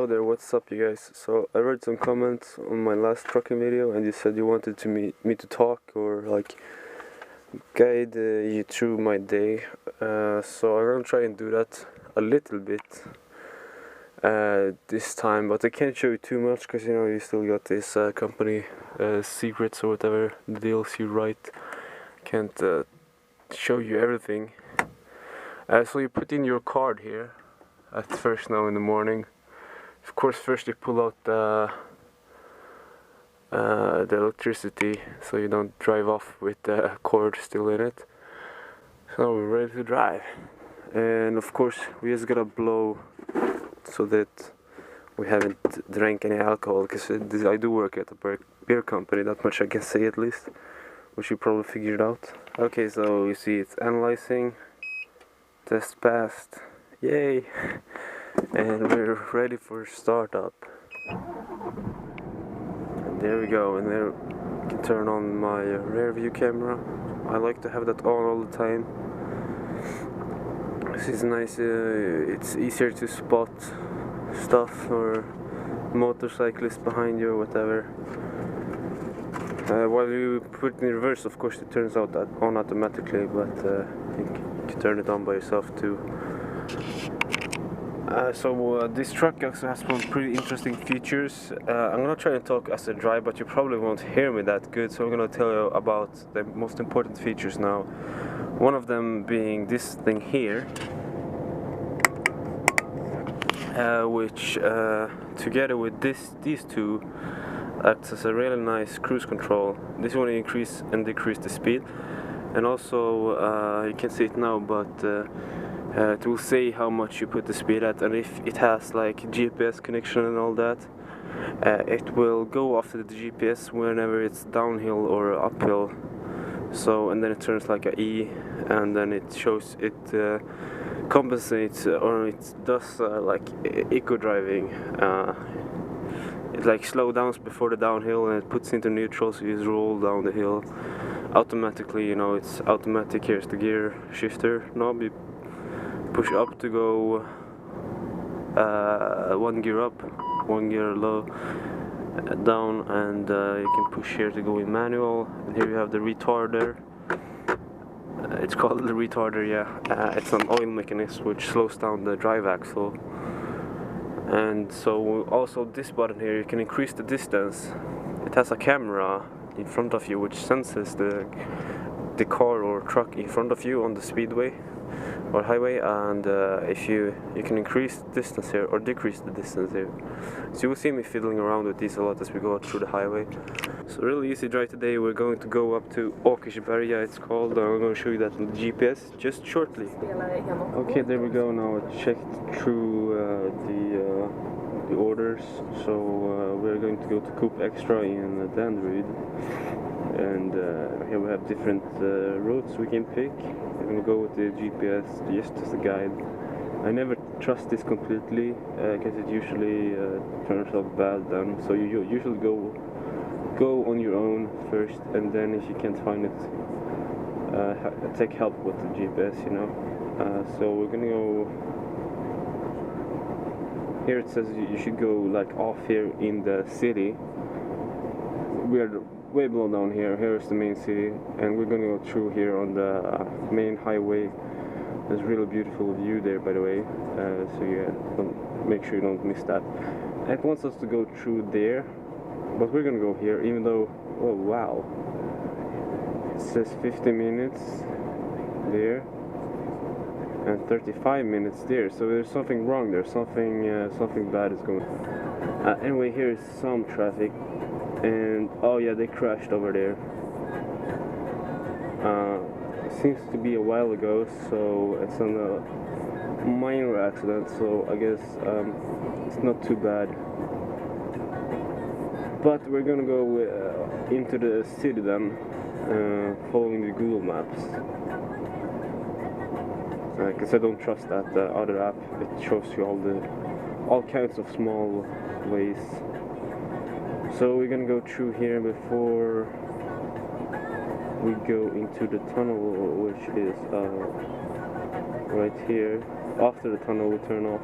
Hello there, what's up you guys? So I read some comments on my last trucking video and you said you wanted me to talk or like guide you through my day. So I'm gonna try and do that a little bit this time, but I can't show you too much because you know you still got this company secrets or whatever the deals you write. Can't show you everything. So you put in your card here at first now in the morning. Of course, first you pull out the electricity so you don't drive off with the cord still in it. So we're ready to drive, and of course we just gotta blow so that we haven't drank any alcohol, because I do work at a beer company, that much I can say at least, which you probably figured out. Okay, so you see it's analyzing, test passed, yay! And we're ready for startup. And there we go, and there I can turn on my rear view camera. I like to have that on all the time. This is nice, it's easier to spot stuff or motorcyclists behind you or whatever. While you put it in reverse, of course it turns out that on automatically, but you can turn it on by yourself too. This truck also has some pretty interesting features. I'm gonna try and talk as I drive, but you probably won't hear me that good, so I'm gonna tell you about the most important features now. One of them being this thing here, which together with these two acts as a really nice cruise control. This one increase and decrease the speed, and also you can see it now, but it will say how much you put the speed at, and if it has like GPS connection and all that, it will go after the GPS whenever it's downhill or uphill. So, and then it turns like a E, and then it shows it compensates, or it does like eco driving. It like slow downs before the downhill and it puts into neutral, so you just roll down the hill automatically. You know, it's automatic. Here's the gear shifter knob. You push up to go one gear up, one gear low, down, and you can push here to go in manual. And here you have the retarder. It's called the retarder, yeah. It's an oil mechanism which slows down the drive axle. And so also this button here, you can increase the distance. It has a camera in front of you which senses the car or truck in front of you on the speedway or highway, and if you can increase the distance here or decrease the distance here. So you will see me fiddling around with these a lot as we go through the highway. So really easy drive today. We're going to go up to Berga, it's called. I'm going to show you that on the GPS just shortly. Okay, there we go. Now I checked through the orders. So we're going to go to Coop Extra in Danderyd, and here we have different routes we can pick. I'm going to go with the GPS just as a guide. I never trust this completely because it usually turns out bad then. So you usually go on your own first, and then if you can't find it, take help with the GPS, you know. So we're gonna go here. It says you should go like off here in the city. We are way below down here. Here's the main city, and we're gonna go through here on the main highway. There's a really beautiful view there, by the way, so yeah, make sure you don't miss that. It wants us to go through there, but we're gonna go here, even though, oh wow, it says 50 minutes there and 35 minutes there, so there's something wrong there. Something bad is going on. Anyway, here's some traffic, and oh yeah, they crashed over there. Seems to be a while ago, so it's a minor accident, so I guess it's not too bad. But we're gonna go into the city then, following the Google Maps, because I don't trust that other app. It shows you all kinds of small ways. So we're gonna go through here before we go into the tunnel, which is right here. After the tunnel we turn off.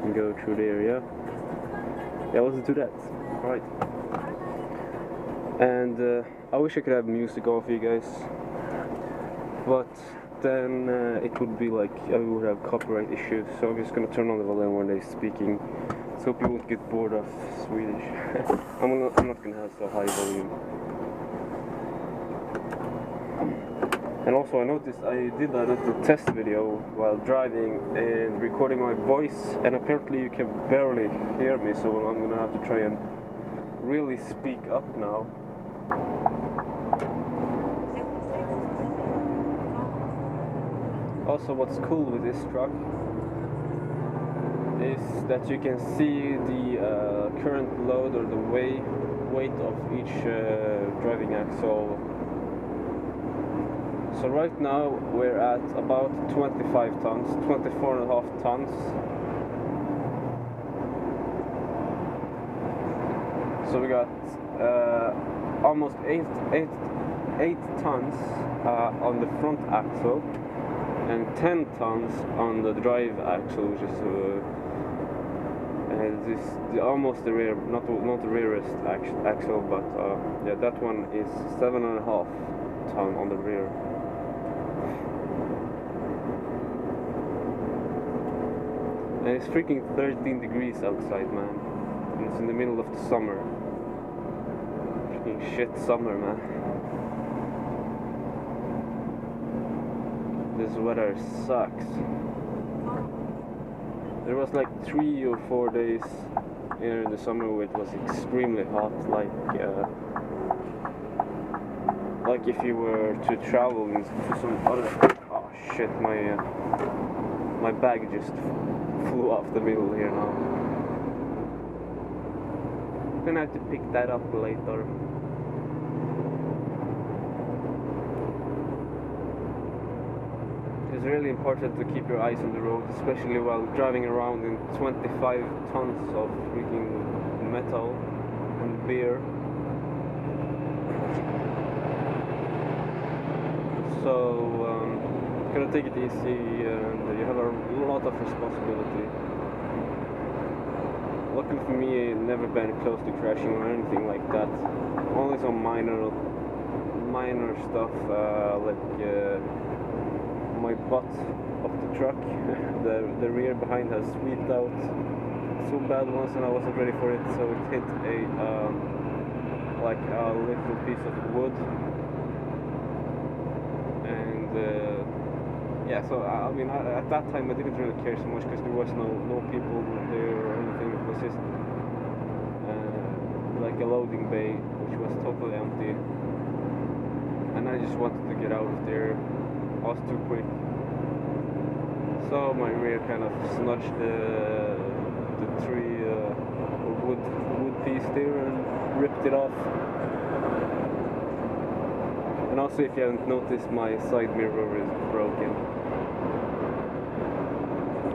and go through there. Yeah, let's do that. Right. And I wish I could have music on for you guys, but then it would be like I would have copyright issues, so I'm just gonna turn on the volume when they're speaking, so people won't get bored of Swedish. I'm not gonna have so high volume. And also I noticed I did a little test video while driving and recording my voice, and apparently you can barely hear me, so I'm gonna have to try and really speak up now. Also, what's cool with this truck is that you can see the current load or the weight of each driving axle. So right now we're at about 25 tons, 24.5 tons. So we got almost 8 tons on the front axle, and 10 tons on the drive axle, which is almost the rear, not the rearest axle, but yeah, that one is 7.5 ton on the rear. And it's freaking 13 degrees outside, man, and it's in the middle of the summer. Freaking shit summer, man. This weather sucks. There was like 3 or 4 days here in the summer where it was extremely hot, like if you were to travel to some other. Oh shit! My bag just flew off the middle here now. I'm gonna have to pick that up later. It's really important to keep your eyes on the road, especially while driving around in 25 tons of freaking metal and beer. So, gonna take it easy, and you have a lot of responsibility. Luckily for me, I've never been close to crashing or anything like that. Only some minor stuff, my butt of the truck, the rear behind has swept out so bad once, and I wasn't ready for it, so it hit a little piece of wood, and yeah. So I mean, at that time I didn't really care so much because there was no people there or anything. It was just like a loading bay which was totally empty, and I just wanted to get out of there. I was too quick, so my rear kind of snudged the tree wood piece there and ripped it off. And also, if you haven't noticed, my side mirror is broken.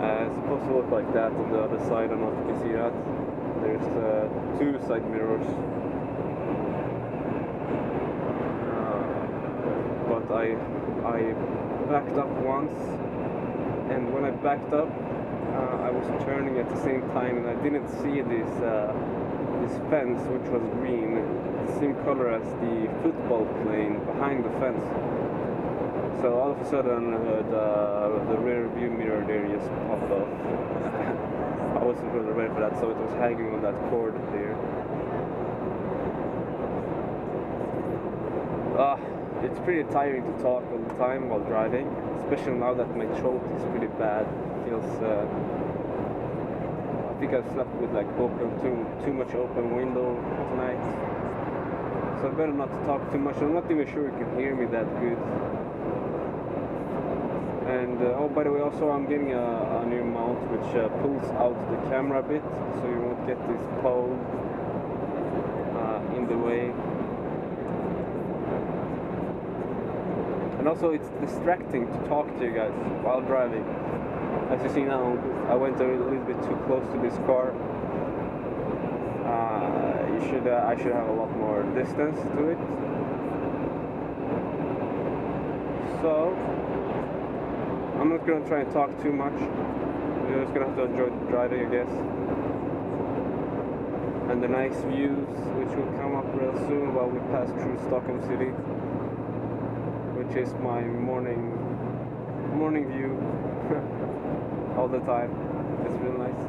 It's supposed to look like that on the other side. I don't know if you can see that. There's 2 side mirrors, but I backed up once, and when I backed up, I was turning at the same time, and I didn't see this fence, which was green, the same color as the football plane behind the fence. So all of a sudden, the rear view mirror there just popped off. I wasn't really ready for that, so it was hanging on that cord there. It's pretty tiring to talk all the time while driving, especially now that my throat is pretty bad. It feels, I think I've slept with like too much open window tonight, so I better not to talk too much. I'm not even sure you can hear me that good. And oh, by the way, also I'm getting a new mount which pulls out the camera a bit, so you won't get this pole in the way. And also, it's distracting to talk to you guys while driving. As you see now, I went a little bit too close to this car. I should have a lot more distance to it. So I'm not gonna try and talk too much. we're just gonna have to enjoy driving, I guess. And the nice views, which will come up real soon while we pass through Stockholm city, which is my morning view all the time. It's real nice.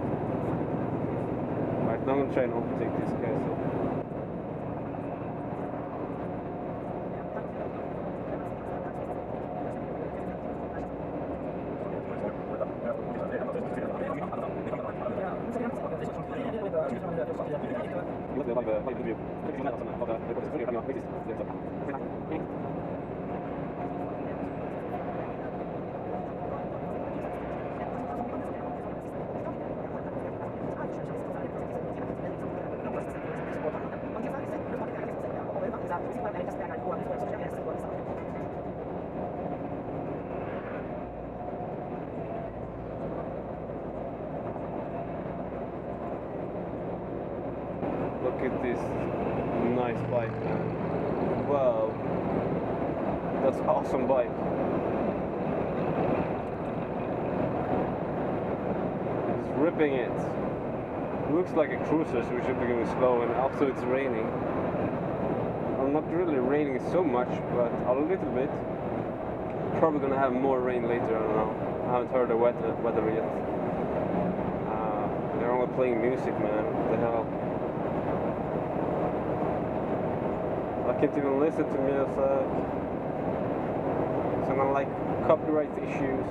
Alright, now I'm gonna try and overtake this guy. So. Look at this nice bike, man. Wow, that's an awesome bike. It's ripping it. Looks like a cruiser, so we should be going slow, and also it's raining. Well, not really raining so much, but a little bit. Probably gonna have more rain later, I don't know. I haven't heard the weather yet. They're only playing music, man. What the hell? I can't even listen to music. So I'm like copyright issues.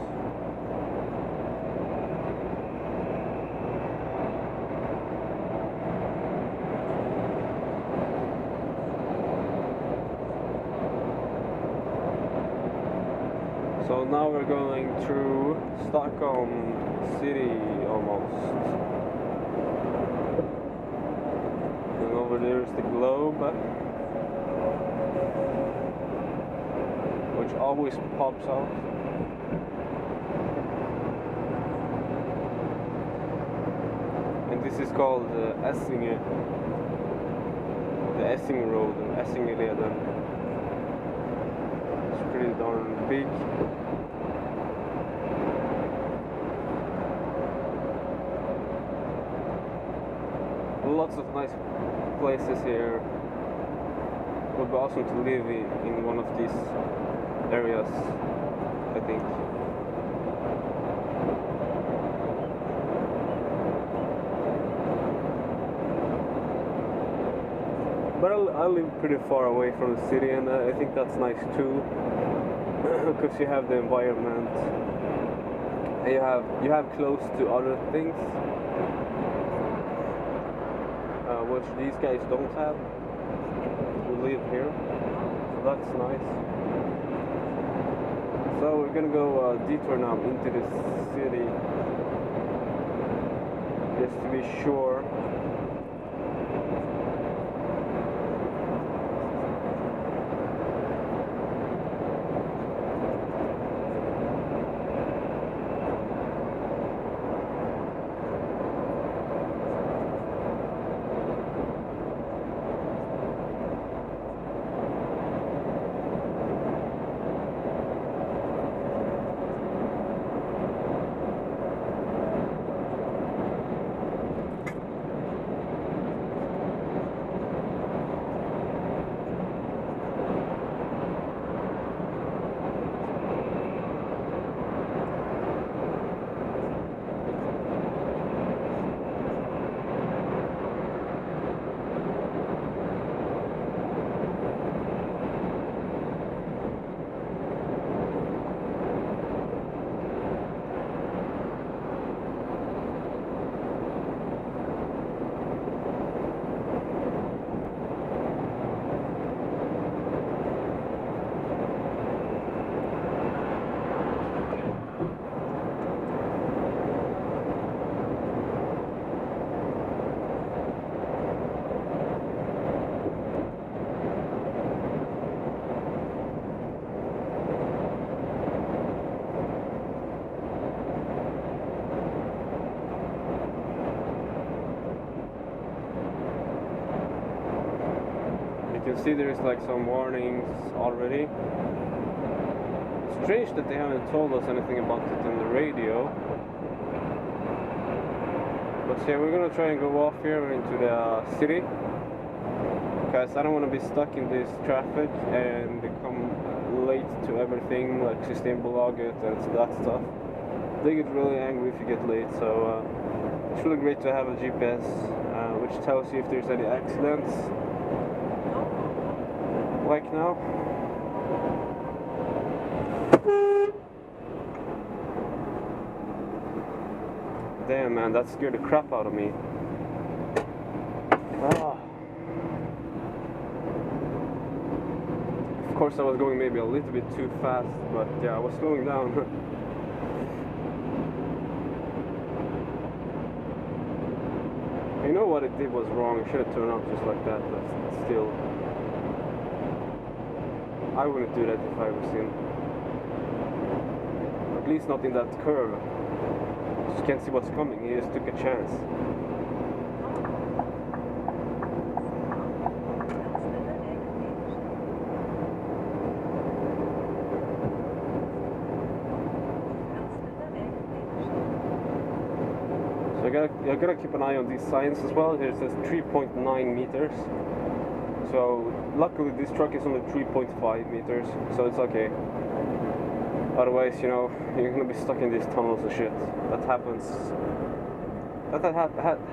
So now we're going through Stockholm city almost. And over there is the globe, which always pops out. And this is called Essinge. The Essing Road, Essingeleden. It's pretty darn big. Lots of nice places here. It would be awesome to live in one of these areas, I think. But I live pretty far away from the city, and I think that's nice too, because you have the environment, and you have close to other things, which these guys don't have. Who live here, so that's nice. So we're gonna go detour now into the city, just to be sure. You can see there's like some warnings already. It's strange that they haven't told us anything about it on the radio. But yeah, we're gonna try and go off here into the city, because I don't want to be stuck in this traffic and become late to everything, like Systembolaget and that stuff. They get really angry if you get late, so it's really great to have a GPS which tells you if there's any accidents, like now. Damn man, that scared the crap out of me. Ah. Of course I was going maybe a little bit too fast, but yeah, I was slowing down. You know what it did was wrong, I should have turned off just like that, but still. I wouldn't do that if I was in. At least not in that curve. Just can't see what's coming, he just took a chance. So I gotta keep an eye on these signs as well. Here it says 3.9 meters. So luckily this truck is only 3.5 meters, so it's okay. Otherwise, you know, you're gonna be stuck in these tunnels and shit. That happens. That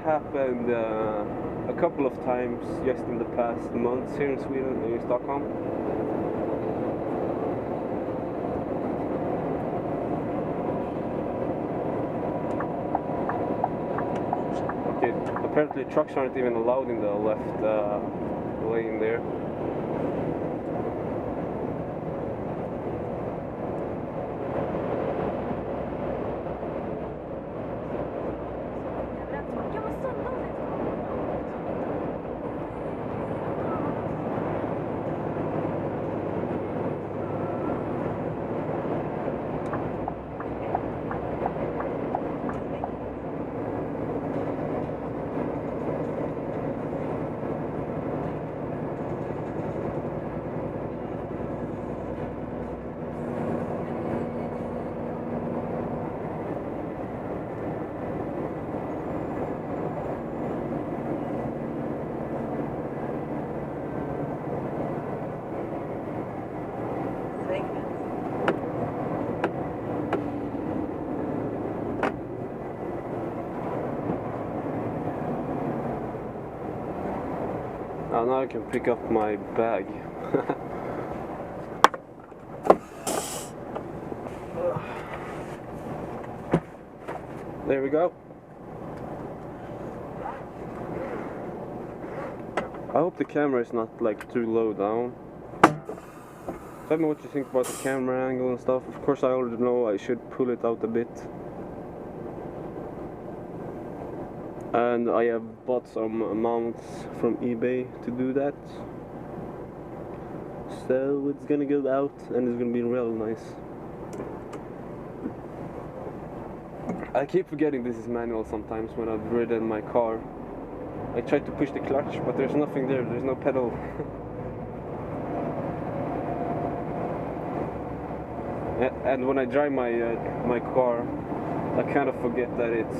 happened a couple of times just in the past months here in Sweden, in Stockholm. Okay, apparently trucks aren't even allowed in the left lane there. Now I can pick up my bag. There we go. I hope the camera is not like too low down. Tell me what you think about the camera angle and stuff. Of course I already know I should pull it out a bit. And I have bought some mounts from eBay to do that. So it's gonna go out and it's gonna be real nice. I keep forgetting this is manual sometimes when I've ridden my car. I try to push the clutch, but there's nothing there, there's no pedal. And when I drive my car, I kind of forget that it's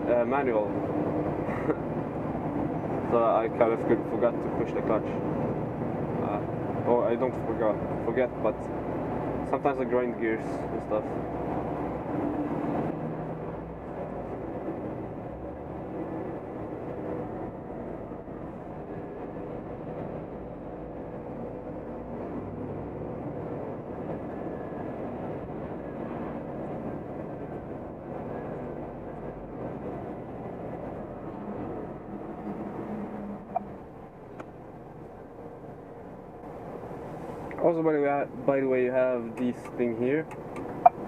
a manual. So I kind of forgot to push the clutch. Or I don't forget, but sometimes I grind gears and stuff. Also, by the way, you have this thing here,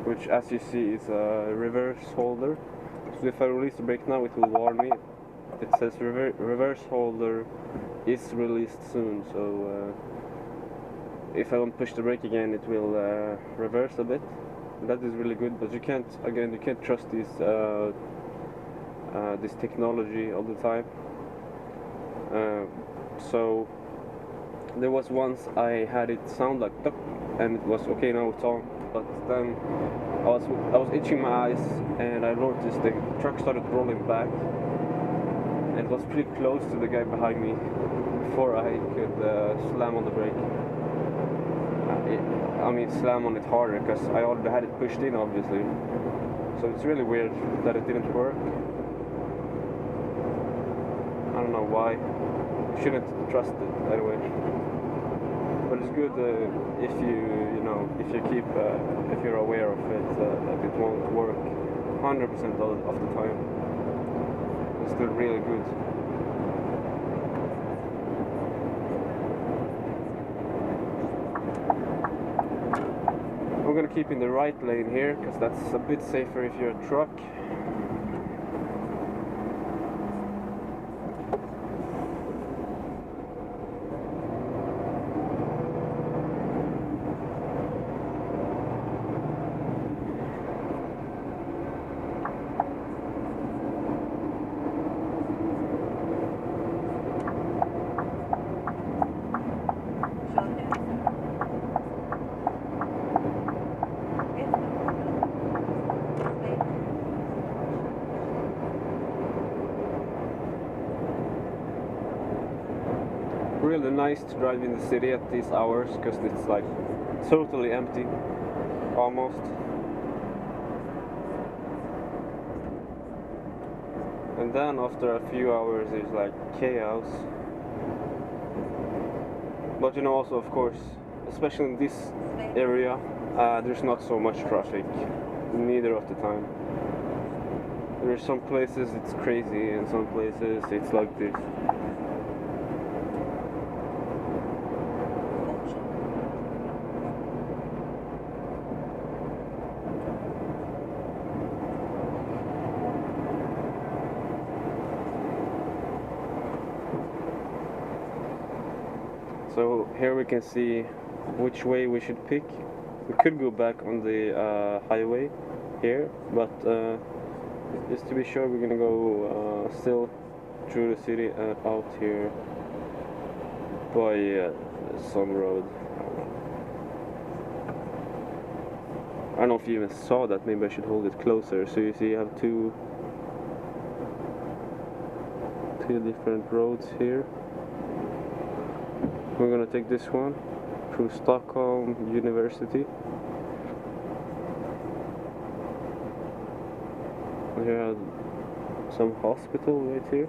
which, as you see, is a reverse holder. So if I release the brake now, it will warn me. It says reverse holder is released soon. So if I don't push the brake again, it will reverse a bit. That is really good, but you can't trust this this technology all the time. So there was once I had it sound like tuck, and it was okay, now it's on, but then I was itching my eyes, and I noticed the truck started rolling back, and it was pretty close to the guy behind me before I could slam on the brake. I mean, slam on it harder, because I already had it pushed in, obviously. So it's really weird that it didn't work. I don't know why. Shouldn't trust it anyway. But it's good if you're aware of it, that it won't work 100% of the time. It's still really good. We're gonna keep in the right lane here, because that's a bit safer if you're a truck. Really nice to drive in the city at these hours, because it's like totally empty, almost. And then after a few hours it's like chaos. But you know, also of course, especially in this area, there's not so much traffic, neither of the time. There are some places it's crazy, and some places it's like this. So here we can see which way we should pick. We could go back on the highway here, but just to be sure, we're gonna go still through the city and out here by some road. I don't know if you even saw that. Maybe I should hold it closer. So you see, you have two different roads here. We're gonna take this one through Stockholm University. We have some hospital right here.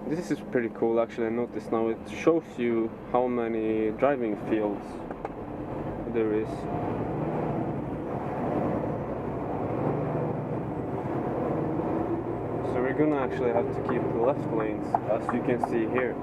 This is pretty cool, actually. I noticed now it shows you how many driving fields there is. So we're gonna actually have to keep the left lanes, as you can see here.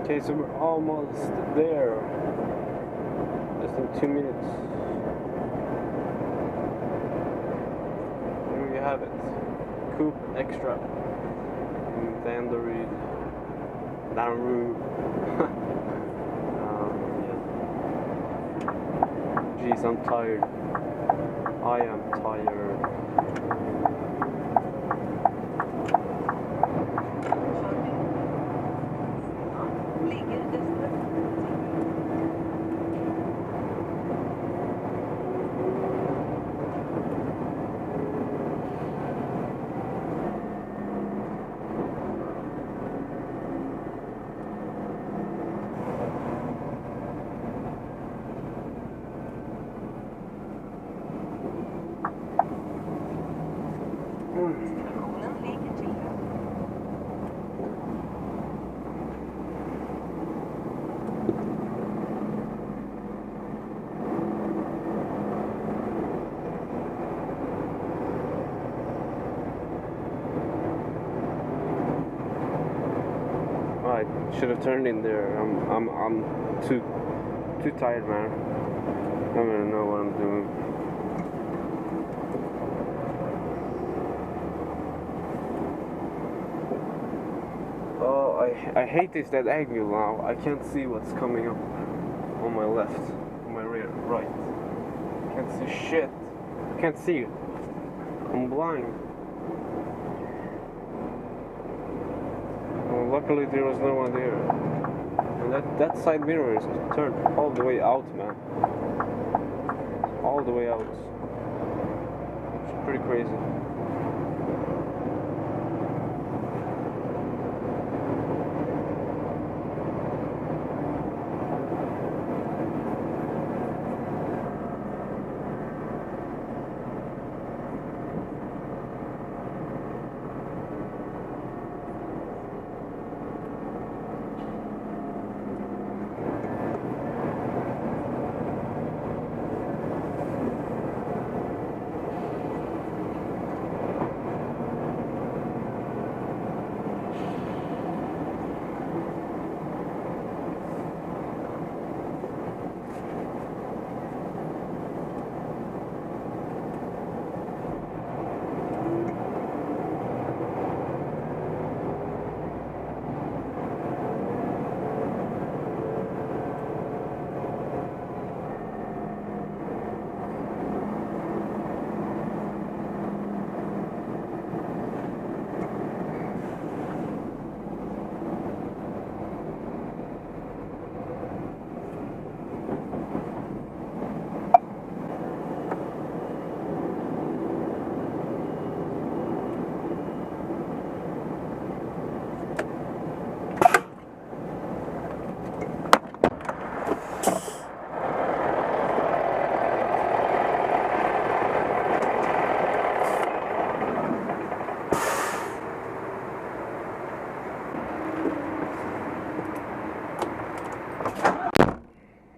Okay, so we're almost there. Just in 2 minutes. Here we have it. Coupe Extra. In Detour. Jeez, I'm tired. I am tired. I should have turned in there. I'm too tired, man. I don't even know what I'm doing. Oh, I hate this dead angle now. I can't see what's coming up on my left, on my rear, right. I can't see shit. I can't see it. I'm blind. Well, luckily there was no one there. And that side mirror is turned all the way out, man. All the way out. It's pretty crazy.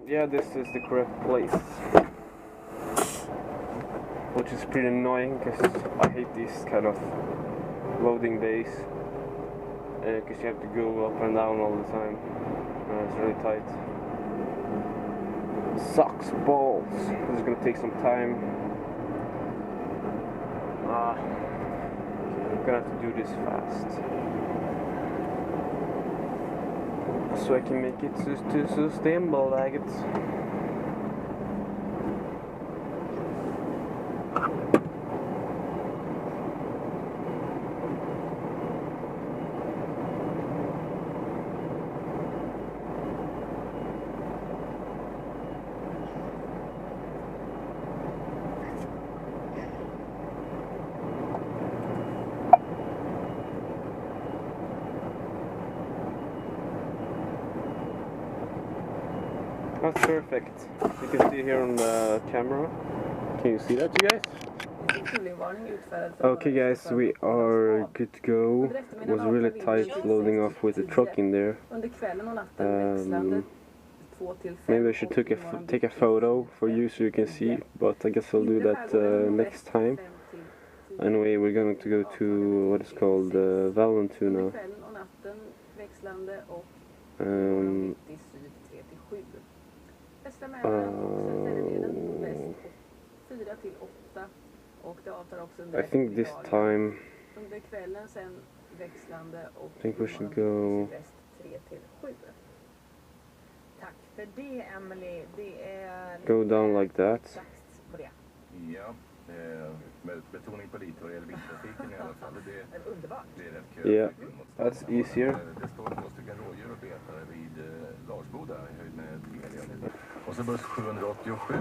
Yeah, this is the correct place. Which is pretty annoying because I hate these kind of loading bays. Because you have to go up and down all the time. It's really tight. Sucks balls. This is gonna take some time. I'm gonna have to do this fast. So I can make it to Systembolaget. That's perfect. You can see here on the camera. Can you see that, you guys? Okay guys, we are good to go. It was really tight loading off with the truck in there. Maybe I should take a photo for you so you can see, but I guess I'll do that next time. Anyway, we're going to go to what is called Vallentuna. mitt i syd 3-7. Västra Mälaren och Söderleden väst 4-8 och det avtar också under I think this time under kvällen sen växlande och I think we should go väst 3-7. Tack för det, Emily. Det är go down like that. dags på det. Ja, med betoning på lite vad det gäller vindtrafiken i alla fall. Det är underbart. Det är rätt kul. Yeah, that's easier. Det står 2 stycken rådjur och betar vid Larsboda i höjd med Telia. Och så buss 787.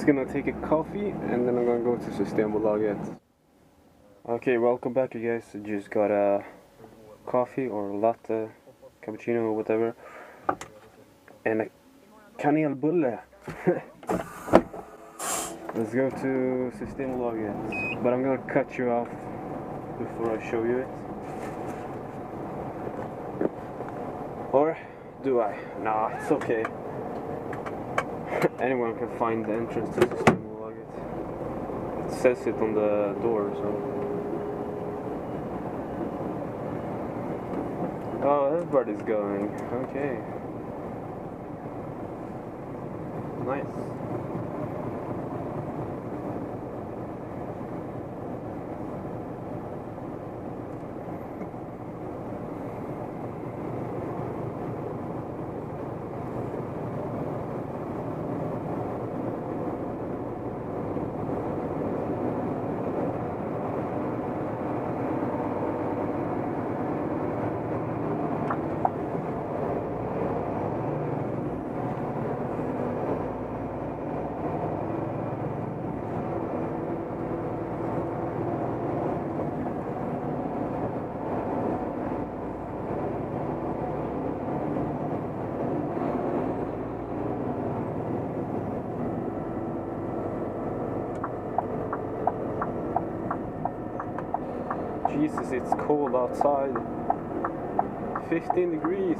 gonna take a coffee and then I'm gonna go to Systembolaget. Okay, welcome back you guys. I just got a coffee or latte, cappuccino or whatever, and a kanelbulle. Let's go to Systembolaget, but I'm gonna cut you off before I show you it. Or do I? Nah, it's okay. Anyone can find the entrance to Systembolaget. It says it on the door, so. Oh, everybody's going. Okay. Nice. Jesus, it's cold outside. 15 degrees.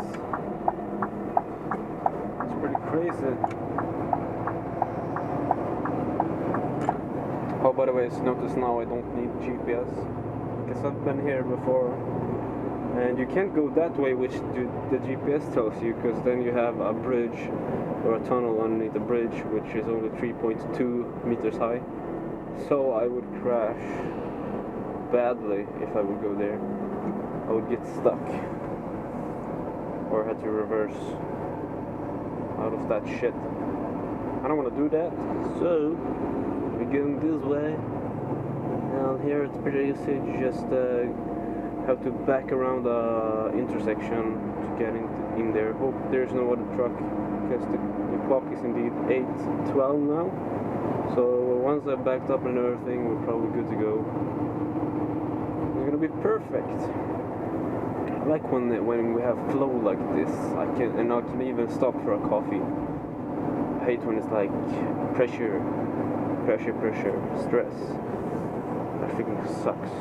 It's pretty crazy. Oh, by the way, notice now I don't need GPS because I've been here before. And you can't go that way, which the GPS tells you, because then you have a bridge or a tunnel underneath the bridge, which is only 3.2 meters high. So I would crash badly if I would go there. I would get stuck or had to reverse out of that shit. I don't want to do that, so we're going this way. And here it's pretty easy. You just have to back around the intersection to get in there. Hope there's no other truck because the clock is indeed 8:12 now. So once I've backed up and everything, we're probably good to go. It's gonna be perfect. I like when we have flow like this. I can even stop for a coffee. I hate when it's like pressure, stress. That freaking sucks.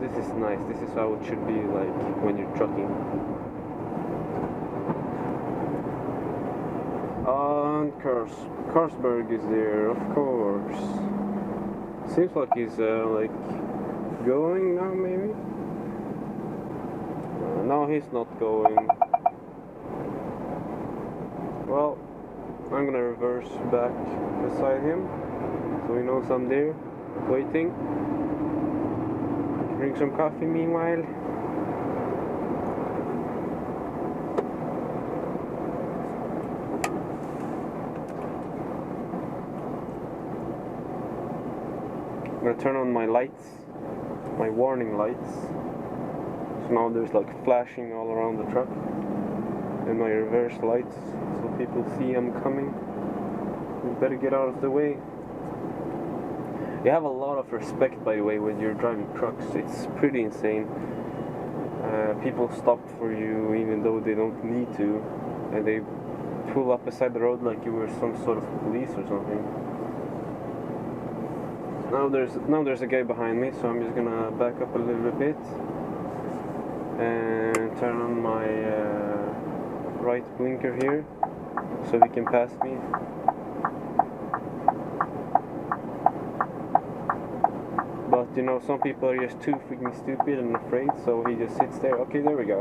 This is nice. This is how it should be like when you're trucking. And Carlsberg is there, of course. Seems like he's like going now, maybe. No, he's not going. Well, I'm gonna reverse back beside him, so he knows I'm there, waiting. Drink some coffee meanwhile. I'm gonna turn on my lights, my warning lights. So now there's like flashing all around the truck, and my reverse lights, so people see I'm coming. We better get out of the way. You have a lot of respect, by the way, when you're driving trucks. It's pretty insane. People stop for you even though they don't need to, and they pull up beside the road like you were some sort of police or something. Now there's a guy behind me, so I'm just gonna back up a little bit and turn on my right blinker here so he can pass me. But you know, some people are just too freaking stupid and afraid, so he just sits there. Okay, there we go.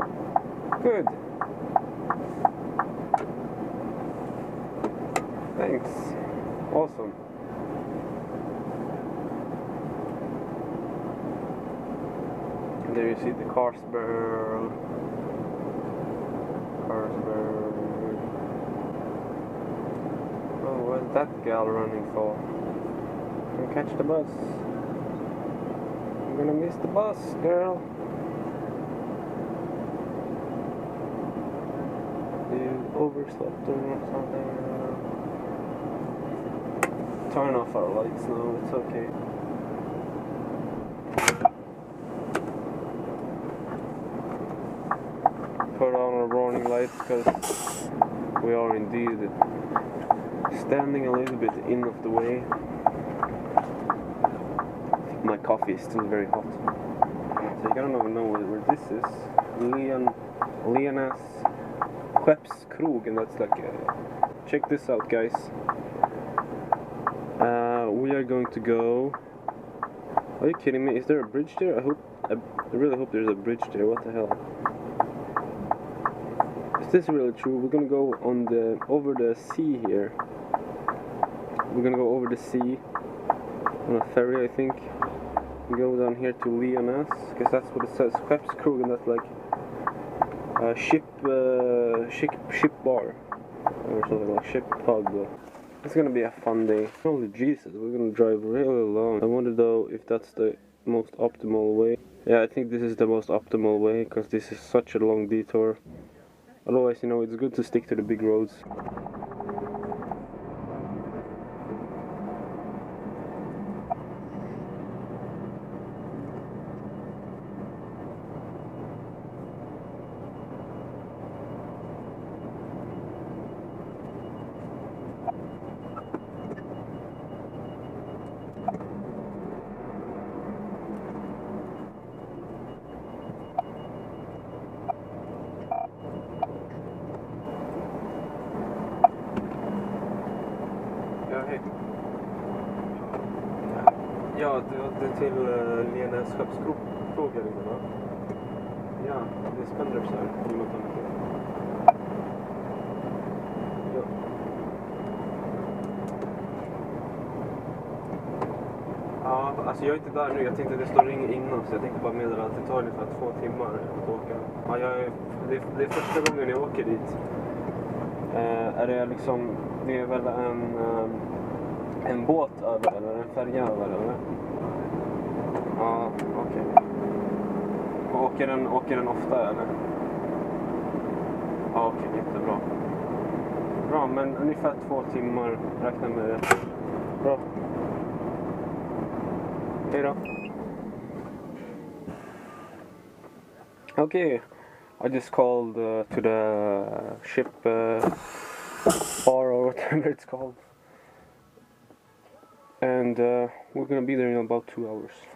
Good. Thanks. Awesome. There you see the Carlsberg. Oh, what's that gal running for? Can catch the bus. I'm gonna miss the bus, girl. You overslept or something. turn off our lights now, it's okay. Put on our warning lights because we are indeed standing a little bit in of the way. My coffee is still very hot. So you don't even know where this is. Lenas Skeppskrog, and that's like check this out, guys. We are going to go. Are you kidding me? Is there a bridge there? I really hope there's a bridge there. What the hell? Is this really true? We're gonna go on over the sea here. We're gonna go over the sea on a ferry, I think. We go down here to Leonas, because that's what it says. Skeppskrog, and that's like a ship bar or something, like ship pub. It's gonna be a fun day. Holy Jesus, we're gonna drive really long. I wonder though if that's the most optimal way. Yeah, I think this is the most optimal way, because this is such a long detour. Otherwise, you know, it's good to stick to the big roads. Ja, det till Lenas Skeppskrog frågar du va? Ja, det är Spendrups här. Ja. Ja, alltså jag är inte där nu. Jag tänkte att det står ring innan, så jag tänkte bara meddela att det tar ungefär 2 timmar att åka. Ja, det är första gången jag åker dit. Är det liksom, det är väl en båt över eller en färja över eller? Ja, okej. Och åker den ofta eller? Ja, okej, jättebra. Bra, men ungefär 2 timmar, räkna med det. Bra. Hej då. Okay, I just called to the ship bar or whatever it's called. And we're gonna be there in about 2 hours.